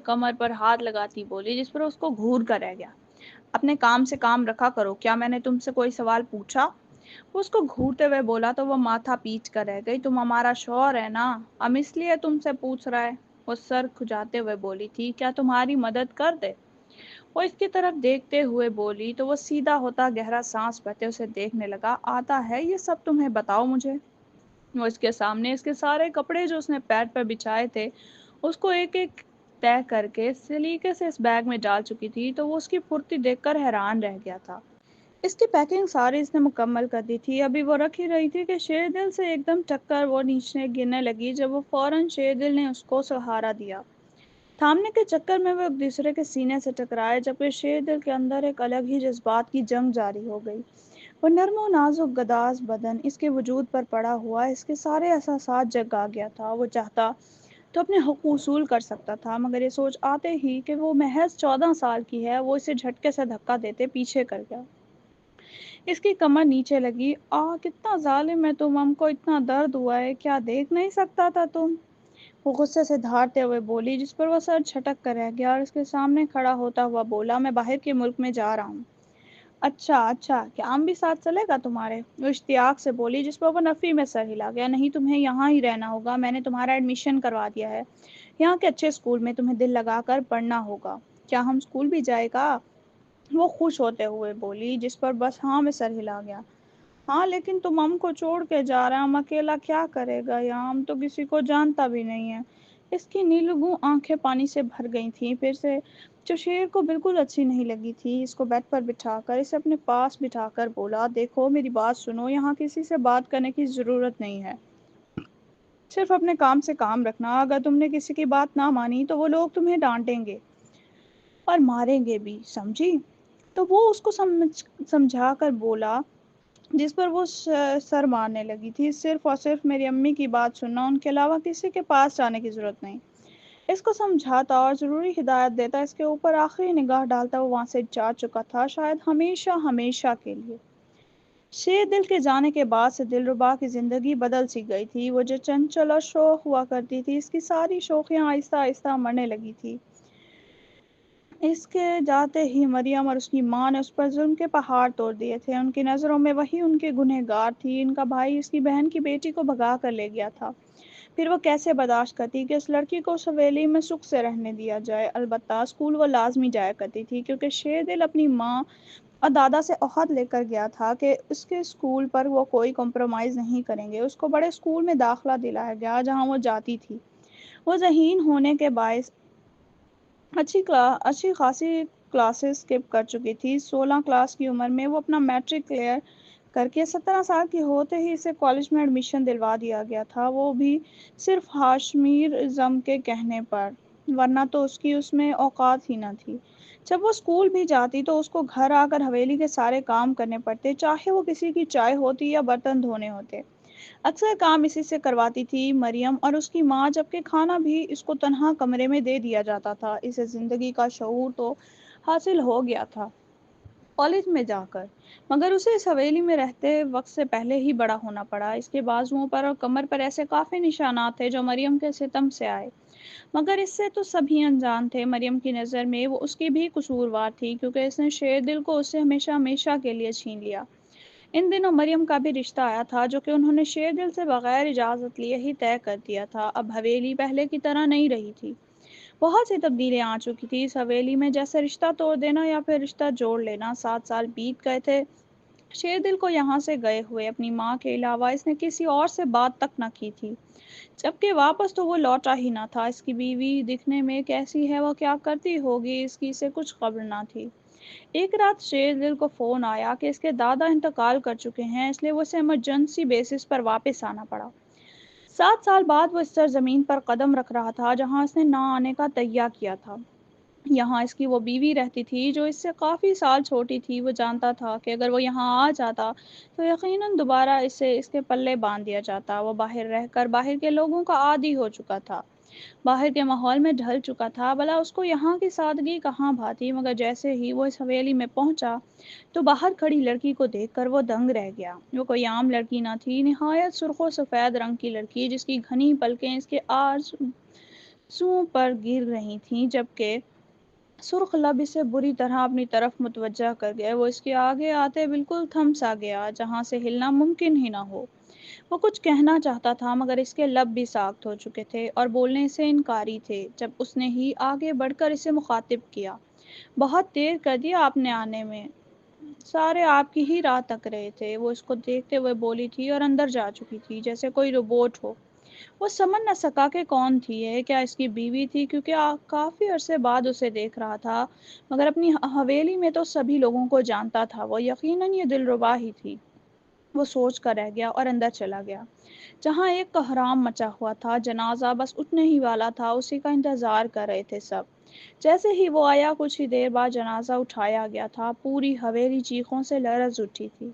کمر پر ہاتھ لگاتی بولی، جس پر اس کو گھور کر رہ گیا۔ اپنے کام سے کام رکھا کرو، کیا میں نے تم سے کوئی سوال پوچھا؟ وہ اس کو گھورتے ہوئے بولا تو وہ ماتھا پیچ کر رہ گئی۔ تم ہمارا شوہر ہے نا، ہم اس لیے تم سے پوچھ رہا ہے۔ وہ سر کھجاتے ہوئے بولی تھی، کیا تمہاری مدد کر دے؟ وہ اس کی طرف دیکھتے ہوئے بولی تو وہ سیدھا ہوتا گہرا سانس بھرتے اسے دیکھنے لگا۔ آتا ہے یہ سب تمہیں، بتاؤ مجھے۔ وہ اس کے سامنے اس کے سارے کپڑے جو اس نے پیڈ پر بچھائے تھے اس کو ایک ایک طے کر کے سلیقے سے اس بیگ میں ڈال چکی تھی، تو وہ اس کی پھرتی دیکھ کر حیران رہ گیا تھا۔ اس کی پیکنگ ساری اس نے مکمل کر دی تھی، ابھی وہ رکھ ہی رہی تھی کہ شیر دل سے ایک دم ٹکر وہ نیچے گرنے لگی، جب وہ فوراً شیر دل نے اس کو سہارا دیا۔ تھامنے کے چکر میں وہ ایک دوسرے کے سینے سے ٹکرائے، جبکہ شیر دل کے اندر ایک الگ ہی جذبات کی جنگ جاری ہو گئی۔ وہ نرم و نازک گداز بدن اس کے وجود پر پڑا ہوا اس کے سارے احساسات جگا گیا تھا۔ وہ چاہتا تو اپنے حق وصول کر سکتا تھا، مگر یہ سوچ آتے ہی کہ وہ محض 14 سال کی ہے، وہ اسے جھٹکے سے دھکا دیتے پیچھے کر گیا۔ اس کی کمر نیچے لگی۔ کتنا ظالم ہے تم، ہم کو اتنا درد ہوا ہے، کیا دیکھ نہیں سکتا تھا تم؟ وہ غصے سے دھاڑتے ہوئے بولی، جس پر وہ سر جھٹک کر رہ گیا اور اس کے سامنے کھڑا ہوتا ہوا بولا، میں باہر کے ملک میں جا رہا ہوں۔ اچھا اچھا، کیا ہم بھی ساتھ چلے گا تمہارے؟ وہ اشتیاق سے بولی، جس پر وہ نفی میں سر ہلا گیا۔ نہیں، تمہیں یہاں ہی رہنا ہوگا، میں نے تمہارا ایڈمیشن کروا دیا ہے یہاں کے اچھے اسکول میں، تمہیں دل لگا کر پڑھنا ہوگا۔ کیا ہم اسکول بھی جائے گا؟ وہ خوش ہوتے ہوئے بولی، جس پر بس ہاں میں سر ہلا گیا۔ ہاں لیکن تم ہم کو چھوڑ کے جا رہے ہیں، ہم اکیلا کیا کرے گا یہاں، ہم تو کسی کو جانتا بھی نہیں ہے۔ اس کی نیلگوں آنکھیں پانی سے بھر گئی تھیں پھر سے، جو شیر کو بالکل اچھی نہیں لگی تھی۔ اس کو بیڈ پر بٹھا کر اسے اپنے پاس بٹھا کر بولا، دیکھو میری بات سنو، یہاں کسی سے بات کرنے کی ضرورت نہیں ہے، صرف اپنے کام سے کام رکھنا۔ اگر تم نے کسی کی بات نہ مانی تو وہ لوگ تمہیں ڈانٹیں گے اور ماریں گے بھی، سمجھی؟ تو وہ اس کو سمجھا کر بولا، جس پر وہ سر مارنے لگی تھی، صرف اور صرف میری امی کی بات سننا، ان کے علاوہ کسی کے پاس جانے کی ضرورت نہیں۔ اس کو سمجھاتا اور ضروری ہدایت دیتا، اس کے اوپر آخری نگاہ ڈالتا وہ وہاں سے جا چکا تھا، شاید ہمیشہ ہمیشہ کے لیے۔ شیر دل کے جانے کے بعد سے دلربا کی زندگی بدل سی گئی تھی۔ وہ جو چنچل اور شوخ ہوا کرتی تھی، اس کی ساری شوخیاں آہستہ آہستہ مرنے لگی تھی۔ اس کے جاتے ہی مریم اور اس کی ماں نے اس پر ظلم کے پہاڑ توڑ دیے تھے۔ ان کی نظروں میں وہی ان کی گنہگار تھی۔ ان کا بھائی اس کی بہن کی بیٹی کو بھگا کر لے گیا تھا۔ پھر وہ کیسے برداشت کرتی کہ اس لڑکی کو اس حویلی میں سکھ سے رہنے دیا جائے؟ البتہ اسکول وہ لازمی جایا کرتی تھی، کیونکہ شیر دل اپنی ماں اور دادا سے عہد لے کر گیا تھا کہ اس کے اسکول پر وہ کوئی کمپرومائز نہیں کریں گے۔ اس کو بڑے اسکول میں داخلہ دلایا گیا جہاں وہ جاتی تھی۔ وہ ذہین ہونے کے باعث اچھی خاصی کلاسز اسکپ کر چکی تھی۔ 16 کلاس کی عمر میں وہ اپنا میٹرک کلیئر کر کے 17 سال کی ہوتے ہی اسے کالج میں ایڈمیشن دلوا دیا گیا تھا، وہ بھی صرف ہاشمیر ازم کے کہنے پر، ورنہ تو اس میں اوقات ہی نہ تھی۔ جب وہ اسکول بھی جاتی تو اس کو گھر آ کر حویلی کے سارے کام کرنے پڑتے، چاہے وہ کسی کی چائے ہوتی یا برتن دھونے ہوتے۔ اکثر کام اسی سے کرواتی تھی مریم اور اس کی ماں، جبکہ کھانا بھی اس کو تنہا کمرے میں دے دیا جاتا تھا۔ اسے زندگی کا شعور تو حاصل ہو گیا تھا کالج میں جا کر، مگر اسے اس حویلی میں رہتے وقت سے پہلے ہی بڑا ہونا پڑا۔ اس کے بازوؤں پر اور کمر پر ایسے کافی نشانات تھے جو مریم کے ستم سے آئے، مگر اس سے تو سبھی انجان تھے۔ مریم کی نظر میں وہ اس کی بھی قصوروار تھی، کیونکہ اس نے شیر دل کو اس سے ہمیشہ ہمیشہ کے لیے چھین لیا۔ ان دنوں مریم کا بھی رشتہ آیا تھا، جو کہ انہوں نے شیر دل سے بغیر اجازت لیے ہی طے کر دیا تھا۔ اب حویلی پہلے کی طرح نہیں رہی تھی، بہت سی تبدیلیاں آ چکی تھی اس حویلی میں، جیسے رشتہ توڑ دینا یا پھر رشتہ جوڑ لینا۔ 7 سال بیت گئے تھے شیر دل کو یہاں سے گئے ہوئے، اپنی ماں کے علاوہ اس نے کسی اور سے بات تک نہ کی تھی، جبکہ واپس تو وہ لوٹا ہی نہ تھا۔ اس کی بیوی دکھنے میں کیسی ہے، وہ کیا کرتی ہوگی، اس کی سے کچھ خبر نہ تھی۔ ایک رات شیر دل کو فون آیا کہ اس کے دادا انتقال کر چکے ہیں، اس لیے وہ اسے ایمرجنسی بیسس پر واپس آنا پڑا۔ 7 سال بعد وہ اس سرزمین پر قدم رکھ رہا تھا جہاں اس نے نہ آنے کا تہیہ کیا تھا۔ یہاں اس کی وہ بیوی رہتی تھی جو اس سے کافی سال چھوٹی تھی۔ وہ جانتا تھا کہ اگر وہ یہاں آ جاتا تو یقیناً دوبارہ اسے اس کے پلے باندھ دیا جاتا۔ وہ باہر رہ کر باہر کے لوگوں کا عادی ہو چکا تھا، باہر کے ماحول میں ڈھل چکا تھا، بھلا اس کو یہاں کی سادگی کہاں بھاتی۔ مگر جیسے ہی وہ اس حویلی میں پہنچا تو باہر کھڑی لڑکی کو دیکھ کر وہ دنگ رہ گیا۔ وہ کوئی عام لڑکی نہ تھی، نہایت سرخ و سفید رنگ کی لڑکی، جس کی گھنی پلکیں اس کے آرزوؤں پر گر رہی تھیں، جبکہ سرخ لب اسے بری طرح اپنی طرف متوجہ کر گئے۔ وہ اس کے آگے آتے بالکل تھم سا گیا، جہاں سے ہلنا ممکن ہی نہ ہو۔ وہ کچھ کہنا چاہتا تھا، مگر اس کے لب بھی ساخت ہو چکے تھے اور بولنے سے انکاری تھے۔ جب اس نے ہی آگے بڑھ کر اسے مخاطب کیا، بہت دیر کر دیا آپ نے آنے میں، سارے آپ کی ہی راہ تک رہے تھے۔ وہ اس کو دیکھتے ہوئے بولی تھی اور اندر جا چکی تھی جیسے کوئی روبوٹ ہو۔ وہ سمجھ نہ سکا کہ کون تھی یہ، کیا اس کی بیوی تھی، کیونکہ کافی عرصے بعد اسے دیکھ رہا تھا، مگر اپنی حویلی میں تو سبھی لوگوں کو جانتا تھا، وہ یقیناً یہ دلربا ہی تھی۔ وہ سوچ کر رہ گیا اور اندر چلا گیا، جہاں ایک کہرام مچا ہوا تھا۔ جنازہ بس اٹھنے ہی والا تھا، اسی کا انتظار کر رہے تھے سب۔ جیسے ہی وہ آیا، کچھ ہی دیر بعد جنازہ اٹھایا گیا تھا۔ پوری حویلی چیخوں سے لرز اٹھی تھی۔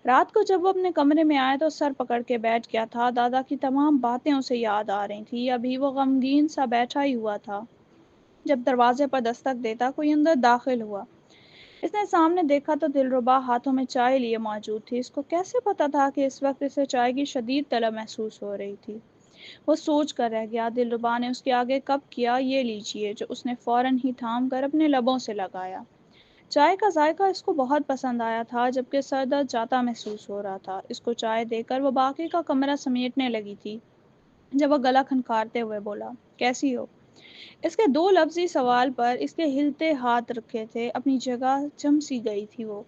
رات کو جب وہ اپنے کمرے میں آیا تو سر پکڑ کے بیٹھ گیا تھا۔ دادا کی تمام باتیں اسے یاد آ رہی تھیں۔ ابھی وہ غمگین سا بیٹھا ہی ہوا تھا جب دروازے پر دستک دیتا کوئی اندر داخل ہوا۔ اس نے سامنے دیکھا تو دلربا ہاتھوں میں چائے لیے موجود تھی۔ اس کو کیسے پتا تھا کہ اس وقت اسے چائے کی شدید طلب محسوس ہو رہی تھی؟ وہ سوچ کر رہ گیا۔ دلربا نے اس کے آگے کپ کیا، یہ لیجیے، جو اس نے فوراً ہی تھام کر اپنے لبوں سے لگایا۔ چائے کا ذائقہ اس کو بہت پسند آیا تھا، جبکہ سر درد جاتا محسوس ہو رہا تھا۔ اس کو چائے دے کر وہ باقی کا کمرہ سمیٹنے لگی تھی جب وہ گلا کھنکارتے ہوئے بولا، کیسی ہو؟ اس کے دو لفظی سوال پر اس کے ہلتے ہاتھ رکھے تھے، اپنی جگہ جم سی گئی تھی وہ۔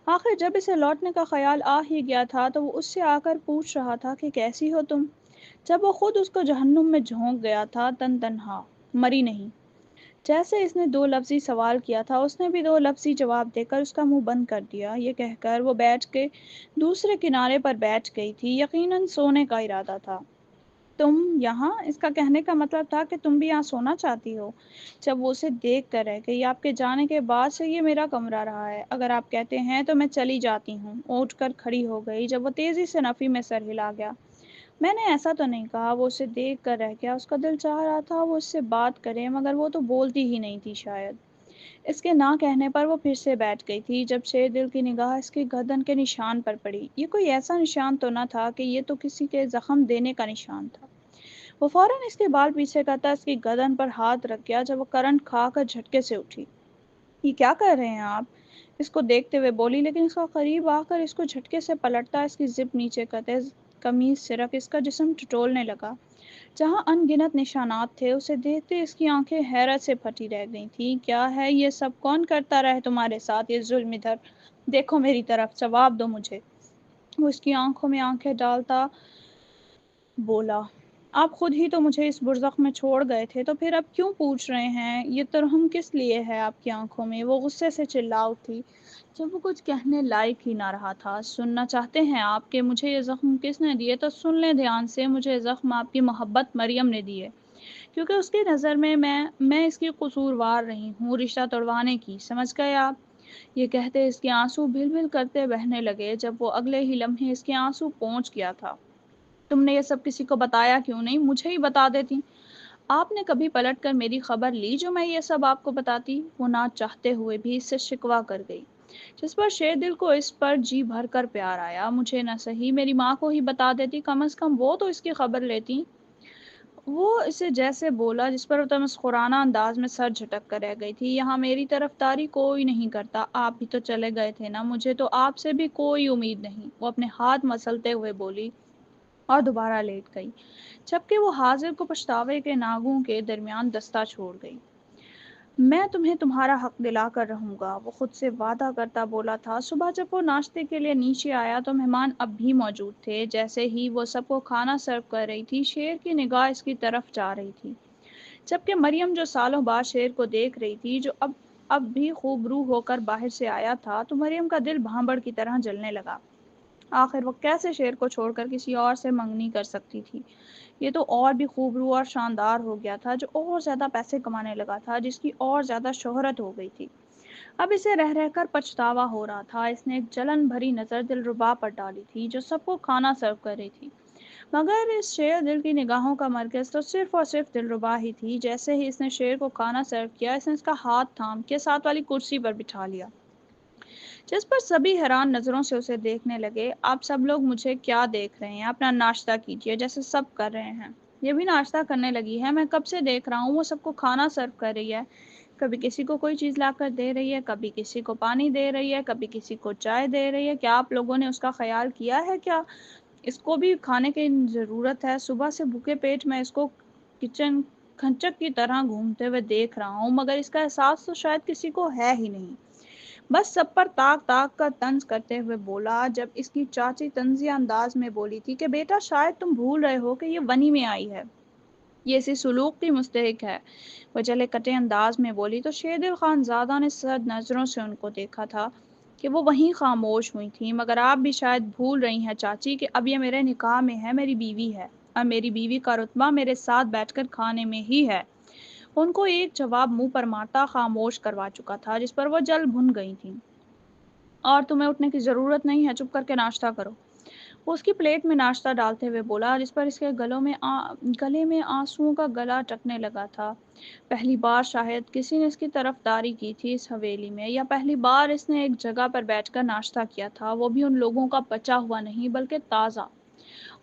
آخر جب اسے لوٹنے کا خیال آ ہی گیا تھا تو وہ اس سے آ کر پوچھ رہا تھا کہ کیسی ہو تم، جب وہ خود اس کو جہنم میں جھونک گیا تھا، تن تنہا، مری نہیں۔ جیسے اس نے دو لفظی سوال کیا تھا، اس نے بھی دو لفظی جواب دے کر اس کا منہ بند کر دیا۔ یہ کہہ کر وہ بیٹھ کے دوسرے کنارے پر بیٹھ گئی تھی، یقیناً سونے کا ارادہ تھا۔ تم یہاں؟ اس کا کہنے کا مطلب تھا کہ تم بھی یہاں سونا چاہتی ہو۔ جب وہ اسے دیکھ کر رہ گئی، آپ کے جانے کے بعد سے یہ میرا کمرہ رہا ہے، اگر آپ کہتے ہیں تو میں چلی جاتی ہوں۔ اٹھ کر کھڑی ہو گئی جب وہ تیزی سے نفی میں سر ہلا گیا۔ میں نے ایسا تو نہیں کہا۔ وہ اسے دیکھ کر رہ گیا۔ اس کا دل چاہ رہا تھا وہ اس سے بات کرے، مگر وہ تو بولتی ہی نہیں تھی شاید۔ اس کے نہ کہنے پر وہ پھر سے بیٹھ گئی تھی جب شیر دل کی نگاہ اس کی گردن کے نشان پر پڑی۔ یہ کوئی ایسا نشان تو نہ تھا کہ یہ تو کسی کے زخم دینے کا نشان تھا۔ وہ فوراً اس کے بال پیچھے کرتا اس کی گردن پر ہاتھ رکھ گیا جب وہ کرنٹ کھا کر جھٹکے سے اٹھی۔ یہ کیا کر رہے ہیں آپ؟ اس کو دیکھتے ہوئے بولی، لیکن اس کا قریب آ کر اس کو جھٹکے سے پلٹتا اس کی زپ نیچے کرتے قمیض سرک اس کا جسم ٹٹولنے لگا۔ جہاں ان گنت نشانات تھے، اسے دیکھتے اس کی آنکھیں حیرت سے پھٹی رہ گئی تھیں۔ کیا ہے یہ سب؟ کون کرتا رہے تمہارے ساتھ یہ ظلم؟ ادھر دیکھو میری طرف، جواب دو مجھے۔ وہ اس کی آنکھوں میں آنکھیں ڈالتا بولا، آپ خود ہی تو مجھے اس برزخ میں چھوڑ گئے تھے، تو پھر اب کیوں پوچھ رہے ہیں؟ یہ ترہم کس لیے ہے آپ کی آنکھوں میں؟ وہ غصے سے چلا اٹھی جب وہ کچھ کہنے لائق ہی نہ رہا تھا۔ سننا چاہتے ہیں آپ کہ مجھے یہ زخم کس نے دیے؟ تو سن لیں دھیان سے، مجھے زخم آپ کی محبت مریم نے دیے، کیونکہ اس کی نظر میں اس کی قصوروار رہی ہوں رشتہ توڑوانے کی، سمجھ گئے آپ؟ یہ کہتے اس کے آنسو بھل بھل کرتے بہنے لگے جب وہ اگلے ہی لمحے اس کے آنسو پہنچ گیا تھا۔ تم نے یہ سب کسی کو بتایا کیوں نہیں؟ مجھے ہی بتا دیتی۔ آپ نے کبھی پلٹ کر میری خبر لی جو میں یہ سب آپ کو بتاتی؟ وہ نہ چاہتے ہوئے بھی اس سے شکوہ کر گئی، جس پر شیر دل کو اس پر جی بھر کر پیار آیا۔ مجھے نہ سہی میری ماں کو ہی بتا دیتی، کم از کم وہ تو اس کی خبر لیتی۔ وہ اسے جیسے بولا جس پر وہ تمسخرانہ انداز میں سر جھٹک کر رہ گئی تھی۔ یہاں میری طرف داری کوئی نہیں کرتا، آپ بھی تو چلے گئے تھے نا، مجھے تو آپ سے بھی کوئی امید نہیں۔ وہ اپنے ہاتھ مسلتے ہوئے بولی اور دوبارہ لیٹ گئی، جبکہ وہ حاضر کو پچھتاوے کے ناگوں کے درمیان دستہ چھوڑ گئی۔ میں تمہیں تمہارا حق دلا کر رہوں گا، وہ خود سے وعدہ کرتا بولا تھا۔ صبح جب وہ ناشتے کے لیے نیچے آیا تو مہمان اب بھی موجود تھے۔ جیسے ہی وہ سب کو کھانا سرو کر رہی تھی، شیر کی نگاہ اس کی طرف جا رہی تھی، جبکہ مریم جو سالوں بعد شیر کو دیکھ رہی تھی، جو اب بھی خوبرو ہو کر باہر سے آیا تھا، تو مریم کا دل بھانبڑ کی طرح جلنے لگا۔ آخر وہ کیسے شیر کو چھوڑ کر کسی اور سے منگنی کر سکتی تھی؟ یہ تو اور بھی خوبرو اور شاندار ہو گیا تھا، جو اور زیادہ پیسے کمانے لگا تھا، جس کی اور زیادہ شہرت ہو گئی تھی۔ اب اسے رہ رہ کر پچھتاوا ہو رہا تھا۔ اس نے ایک جلن بھری نظر دلربا پر ڈالی تھی، جو سب کو کھانا سرو کر رہی تھی، مگر اس شیر دل کی نگاہوں کا مرکز تو صرف اور صرف دلربا ہی تھی۔ جیسے ہی اس نے شیر کو کھانا سرو کیا، اس نے اس کا ہاتھ تھام کے ساتھ والی کرسی پر بٹھا لیا، جس پر سبھی حیران نظروں سے اسے دیکھنے لگے۔ آپ سب لوگ مجھے کیا دیکھ رہے ہیں؟ اپنا ناشتہ کیجیے جیسے سب کر رہے ہیں۔ یہ بھی ناشتہ کرنے لگی ہے؟ میں کب سے دیکھ رہا ہوں وہ سب کو کھانا سرو کر رہی ہے، کبھی کسی کو کوئی چیز لا کر دے رہی ہے، کبھی کسی کو پانی دے رہی ہے، کبھی کسی کو چائے دے رہی ہے۔ کیا آپ لوگوں نے اس کا خیال کیا ہے کیا اس کو بھی کھانے کی ضرورت ہے؟ صبح سے بھوکے پیٹ میں اس کو کچن کھنچک کی طرح گھومتے ہوئے دیکھ رہا ہوں، مگر اس کا احساس تو شاید کسی کو ہے ہی نہیں۔ بس سب پر تاک تاک کر طنز کرتے ہوئے بولا، جب اس کی چاچی طنزیہ انداز میں بولی تھی کہ بیٹا شاید تم بھول رہے ہو کہ یہ ونی میں آئی ہے، یہ اسی سلوک کی مستحق ہے۔ وہ جلے کٹے انداز میں بولی تو شیر دل خان زادہ نے سرد نظروں سے ان کو دیکھا تھا کہ وہ وہیں خاموش ہوئی تھیں۔ مگر آپ بھی شاید بھول رہی ہیں چاچی کہ اب یہ میرے نکاح میں ہے، میری بیوی ہے، اور میری بیوی کا رتبہ میرے ساتھ بیٹھ کر کھانے میں ہی ہے۔ ان کو ایک جواب منہ پر مارتا خاموش کروا چکا تھا، جس پر وہ جل بھن گئی تھیں۔ اور تمہیں اٹھنے کی ضرورت نہیں ہے، چپ کر کے ناشتہ کرو۔ وہ اس کی پلیٹ میں ناشتہ ڈالتے ہوئے بولا، جس پر اس کے گلے میں آنسوؤں کا گلا ٹکنے لگا تھا۔ پہلی بار شاید کسی نے اس کی طرفداری کی تھی اس حویلی میں، یا پہلی بار اس نے ایک جگہ پر بیٹھ کر ناشتہ کیا تھا، وہ بھی ان لوگوں کا بچا ہوا نہیں بلکہ تازہ۔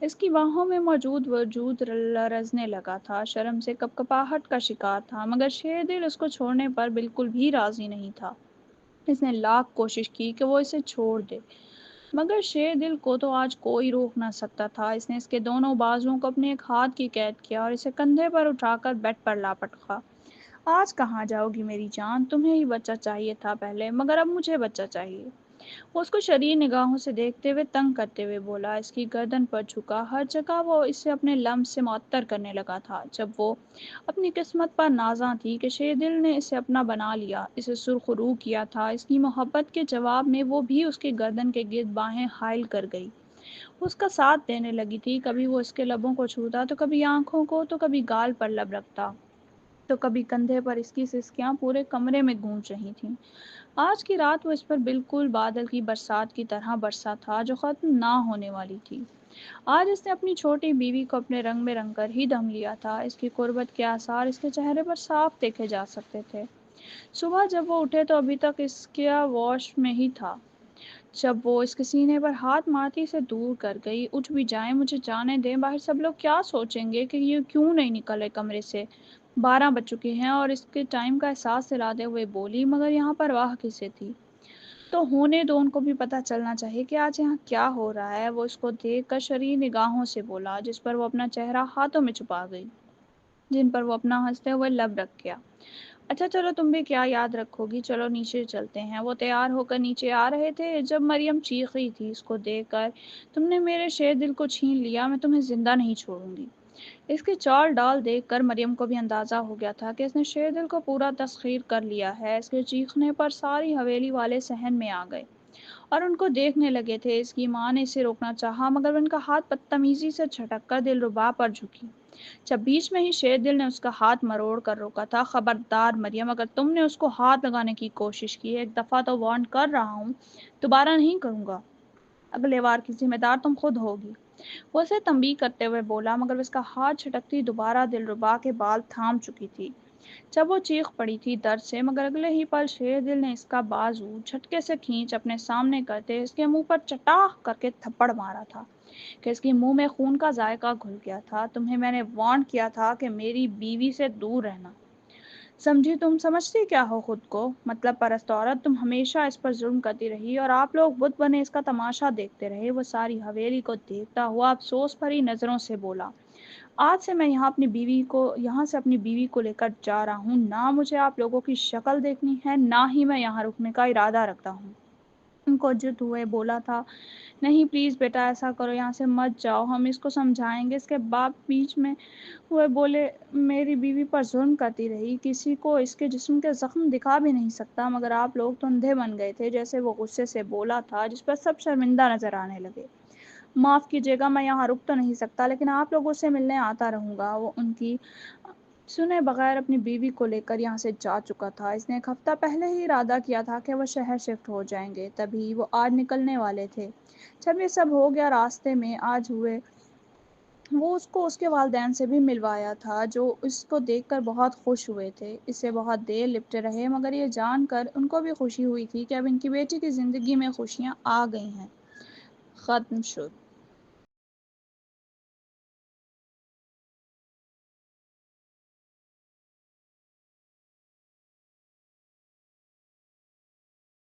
اس کی باہوں میں موجود وجود لرزنے لگا تھا، شرم سے کپکپاہٹ کا شکار تھا، مگر شیر دل اس کو چھوڑنے پر بالکل بھی راضی نہیں تھا۔ اس نے لاکھ کوشش کی کہ وہ اسے چھوڑ دے، مگر شیر دل کو تو آج کوئی روک نہ سکتا تھا۔ اس نے اس کے دونوں بازوؤں کو اپنے ایک ہاتھ کی قید کیا اور اسے کندھے پر اٹھا کر بیڈ پر لا پٹکا۔ آج کہاں جاؤ گی میری جان؟ تمہیں ہی بچہ چاہیے تھا پہلے، مگر اب مجھے بچہ چاہیے۔ وہ اس کو شریر نگاہوں سے دیکھتے ہوئے تنگ کرتے ہوئے بولا، اس کی گردن پر جھکا، ہر جگہ وہ اسے اپنے لمس سے معطر کرنے لگا تھا۔ جب وہ اپنی قسمت پر نازاں تھی کہ شیر دل نے اسے اپنا بنا لیا، اسے سرخ رو کیا تھا، اس کی محبت کے جواب میں وہ بھی اس کی گردن کے گرد باہیں حائل کر گئی، اس کا ساتھ دینے لگی تھی۔ کبھی وہ اس کے لبوں کو چھوتا، تو کبھی آنکھوں کو، تو کبھی گال پر لب رکھتا، تو کبھی کندھے پر۔ اس کی سسکیاں پورے کمرے میں گونج رہی تھیں۔ آج کی رات وہ اس پر بالکل بادل کی برسات کی طرح برسا تھا جو ختم نہ ہونے والی تھی۔ آج اس نے اپنی چھوٹی بیوی کو اپنے رنگ میں رنگ کر ہی دم لیا تھا۔ اس کی قربت کے آثار اس کے چہرے پر صاف دیکھے جا سکتے تھے۔ صبح جب وہ اٹھے تو ابھی تک اس کا واش میں ہی تھا۔ جب وہ اس کے سینے پر ہاتھ مارتی اسے دور کر گئی، اٹھ بھی جائیں، مجھے جانے دیں، باہر سب لوگ کیا سوچیں گے کہ یہ کیوں نہیں نکلے کمرے سے؟ 12 بج چکے ہیں۔ اور اس کے ٹائم کا احساس دلاتے ہوئے بولی، مگر یہاں پر واہ کسے تھی؟ تو ہونے دو، ان کو بھی پتہ چلنا چاہیے کہ آج یہاں کیا ہو رہا ہے۔ وہ اس کو دیکھ کر شریر نگاہوں سے بولا، جس پر وہ اپنا چہرہ ہاتھوں میں چھپا گئی، جن پر وہ اپنا ہنستے ہوئے لب رکھ گیا۔ اچھا چلو، تم بھی کیا یاد رکھو گی، چلو نیچے چلتے ہیں۔ وہ تیار ہو کر نیچے آ رہے تھے جب مریم چیخ رہی تھی اس کو دیکھ کر، تم نے میرے شیر دل کو چھین لیا، میں تمہیں زندہ نہیں چھوڑوں گی۔ اس کی چال ڈال دیکھ کر مریم کو بھی اندازہ ہو گیا تھا کہ اس نے شیر دل کو پورا تسخیر کر لیا ہے۔ اس کے چیخنے پر ساری حویلی والے صحن میں آ گئے اور ان کو دیکھنے لگے تھے۔ اس کی ماں نے اسے روکنا چاہا، مگر ان کا ہاتھ بدتمیزی سے جھٹک کر دلربا پر جھکی۔ جب بیچ میں ہی شیر دل نے اس کا ہاتھ مروڑ کر روکا تھا، خبردار مریم، اگر تم نے اس کو ہاتھ لگانے کی کوشش کی، ایک دفعہ تو وارن کر رہا ہوں، دوبارہ نہیں کروں گا، اگلے وار کی ذمہ دار تم خود ہوگی۔ وہ اسے تنبیہ کرتے ہوئے بولا، مگر اس کا ہاتھ جھٹکتی دوبارہ دلربا کے بال تھام چکی تھی۔ جب وہ چیخ پڑی تھی درد سے، مگر اگلے ہی پل شیر دل نے اس کا بازو جھٹکے سے کھینچ اپنے سامنے کرتے اس کے منہ پر چٹاخ کر کے تھپڑ مارا تھا کہ اس کے منہ میں خون کا ذائقہ گھل گیا تھا۔ تمہیں میں نے وارن کیا تھا کہ میری بیوی سے دور رہنا، سمجھی؟ تم سمجھتی کیا ہو خود کو؟ مطلب پرست عورت، تم ہمیشہ اس پر ظلم کرتی رہی اور آپ لوگ بت بنے اس کا تماشا دیکھتے رہے۔ وہ ساری حویلی کو دیکھتا ہوا افسوس بھری نظروں سے بولا، آج سے میں یہاں سے اپنی بیوی کو لے کر جا رہا ہوں۔ نہ مجھے آپ لوگوں کی شکل دیکھنی ہے، نہ ہی میں یہاں رکنے کا ارادہ رکھتا ہوں۔ ان کو جد ہوئے بولا تھا، نہیں پلیز بیٹا، ایسا کرو، یہاں سے مت جاؤ، ہم اس کو سمجھائیں گے۔ اس کے باپ بیچ میں ہوئے بولے، میری بیوی پر ظلم کرتی رہی، کسی کو اس کے جسم کے زخم دکھا بھی نہیں سکتا، مگر آپ لوگ تو اندھے بن گئے تھے۔ جیسے وہ غصے سے بولا تھا، جس پر سب شرمندہ نظر آنے لگے۔ معاف کیجیے گا، میں یہاں رک تو نہیں سکتا، لیکن آپ لوگوں سے ملنے آتا رہوں گا۔ وہ ان کی سنے بغیر اپنی بیوی کو لے کر یہاں سے جا چکا تھا۔ اس نے ایک ہفتہ پہلے ہی ارادہ کیا تھا کہ وہ شہر شفٹ ہو جائیں گے، تبھی وہ آج نکلنے والے تھے۔ جب یہ سب ہو گیا، راستے میں آج ہوئے وہ اس کو اس کے والدین سے بھی ملوایا تھا، جو اس کو دیکھ کر بہت خوش ہوئے تھے۔ اس سے بہت دیر لپٹے رہے، مگر یہ جان کر ان کو بھی خوشی ہوئی تھی کہ اب ان کی بیٹی کی زندگی میں خوشیاں آ گئی ہیں۔ ختم شد۔